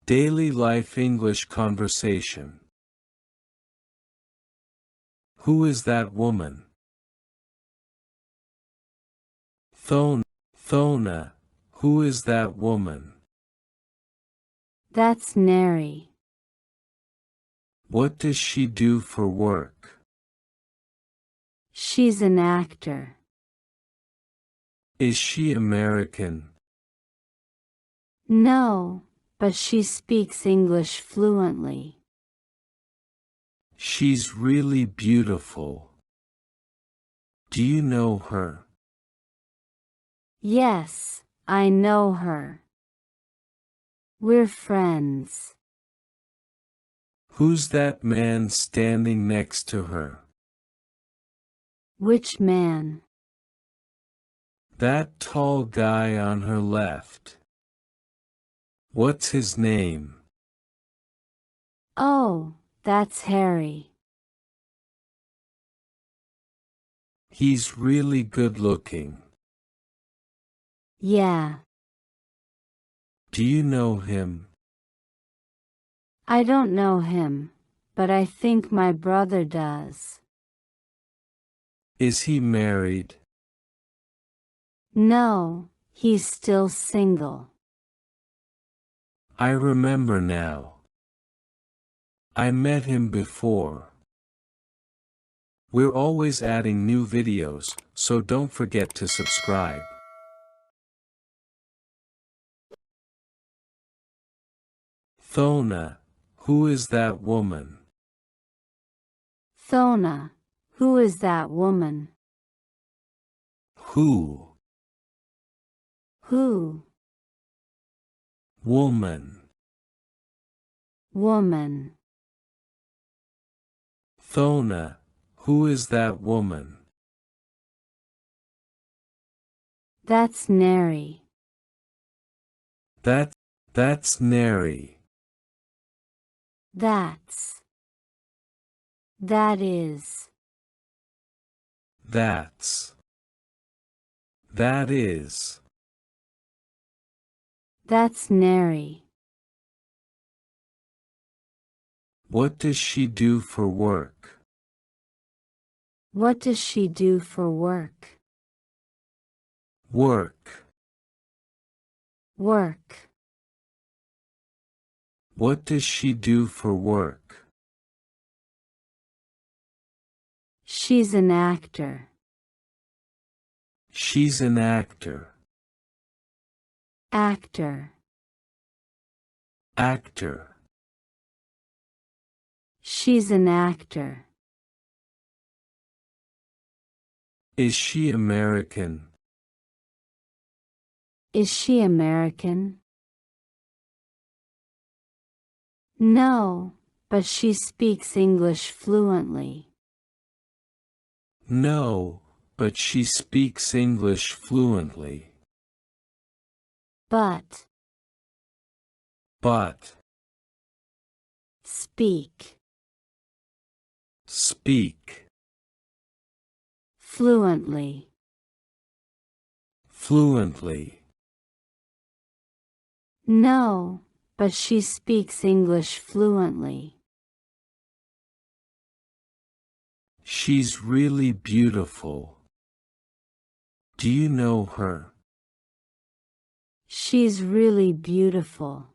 Daily life English conversation. Who is that woman? Thona, who is that woman? That's Neri. What does she do for work? She's an actor. Is she American? No, but she speaks English fluently. She's really beautiful. Do you know her? Yes, I know her. We're friends. Who's that man standing next to her? Which man? That tall guy on her left. What's his name? Oh, that's Harry. He's really good looking. Yeah. Do you know him? I don't know him, but I think my brother does. Is he married? No, he's still single. I remember now. I met him before. We're always adding new videos, so don't forget to subscribe. Thona, who is that woman? Thona, who is that woman? Who? Who? Woman. Woman. Thona, who is that woman? That's Neri. That's Neri. That is. That is. That's Neri. What does she do for work? What does she do for work? Work. Work. What does she do for work? She's an actor. She's an actor. Actor. Actor. She's an actor. Is she American? Is she American? No, but she speaks English fluently. No, but she speaks English fluently. But. Speak. Speak. Fluently. Fluently. No, but she speaks English fluently. She's really beautiful. Do you know her? She's really beautiful.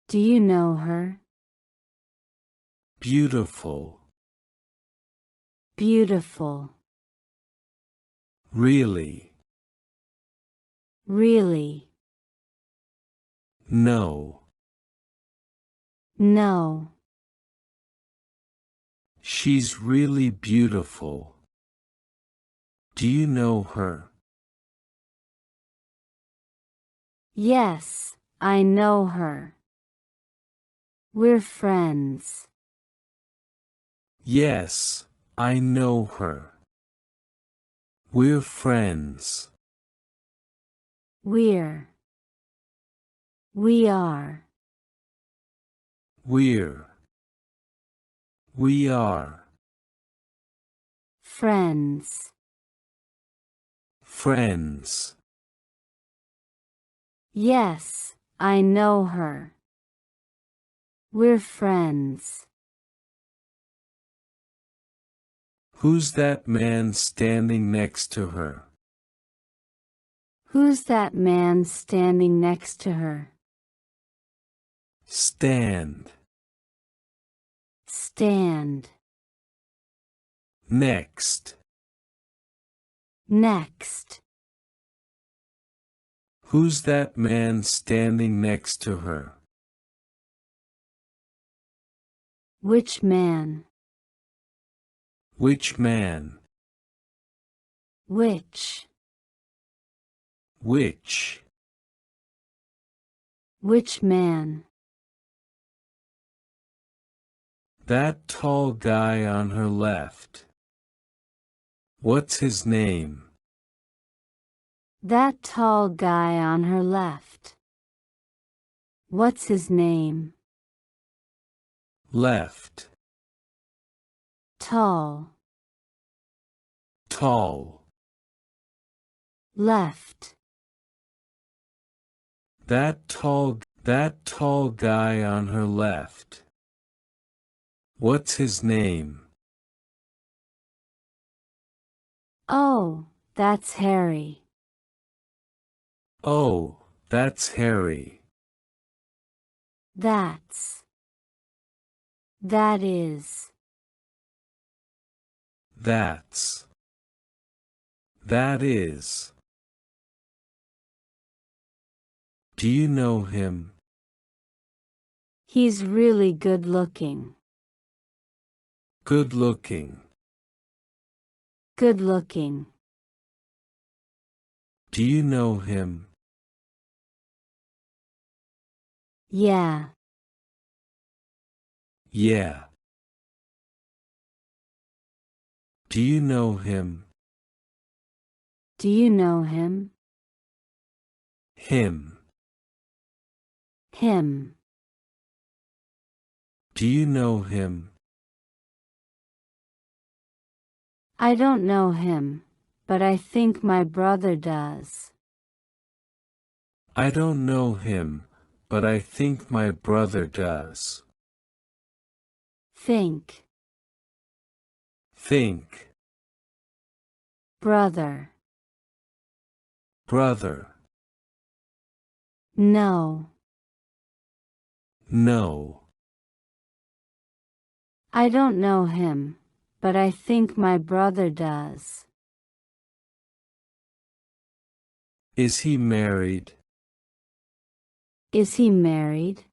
Do you know her? Beautiful. Beautiful. Really. Really. No. No. She's really beautiful. Do you know her? Yes, I know her. We're friends. Yes, I know her. We're friends. We are. We are. Friends. Friends. Yes, I know her. We're friends. Who's that man standing next to her? Who's that man standing next to her? Stand. Stand. Next. Next. Who's that man standing next to her? Which man? Which man? Which? Which? Which man? That tall guy on her left. What's his name? That tall guy on her left. What's his name? Left. Tall. Tall. Left. That tall guy on her left. What's his name? Oh, that's Harry. Oh, that's Harry. That's. That is. That's. That is. Do you know him? He's really good looking. Good looking. Good looking. Do you know him? Yeah. Yeah. Do you know him? Do you know him? Him. Him. Do you know him? I don't know him, but I think my brother does. I don't know him, but I think my brother does. Think. Think. Brother. Brother. No. No. I don't know him, but I think my brother does. Is he married? Is he married?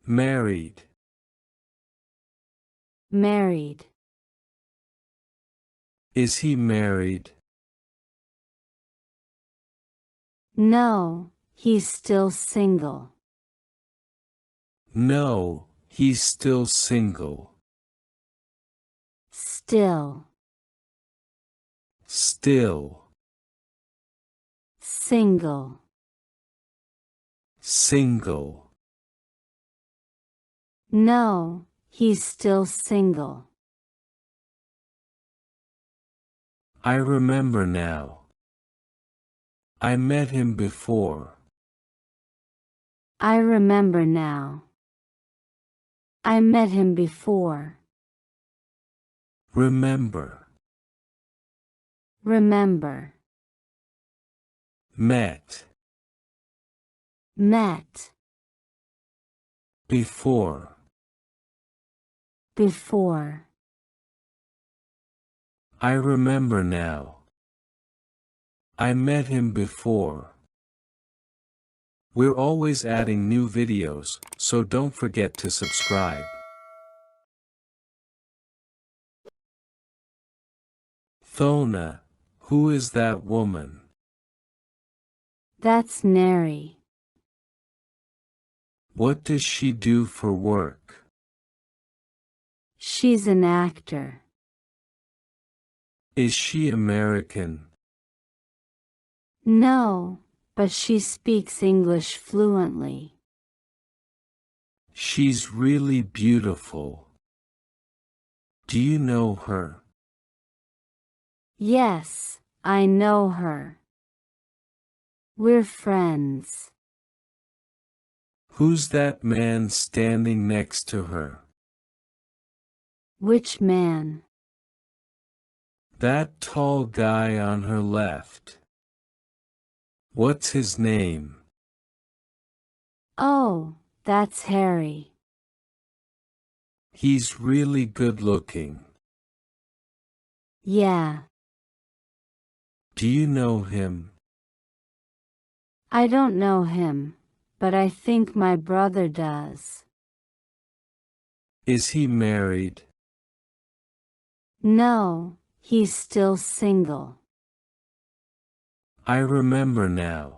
Married. Married. Is he married? No, he's still single. No, he's still single. Still. Still. Single. Single. No, he's still single. I remember now. I met him before. I remember now. I met him before. Remember. Remember. Met. Met. Before. Before. I remember now. I met him before. We're always adding new videos, so don't forget to subscribe. Thona, who is that woman? That's Neri. What does she do for work? She's an actor. Is she American? No, but she speaks English fluently. She's really beautiful. Do you know her? Yes, I know her. We're friends. Who's that man standing next to her? Which man? That tall guy on her left. What's his name? Oh, that's Harry. He's really good looking. Yeah. Do you know him? I don't know him, but I think my brother does. Is he married? No, he's still single. I remember now.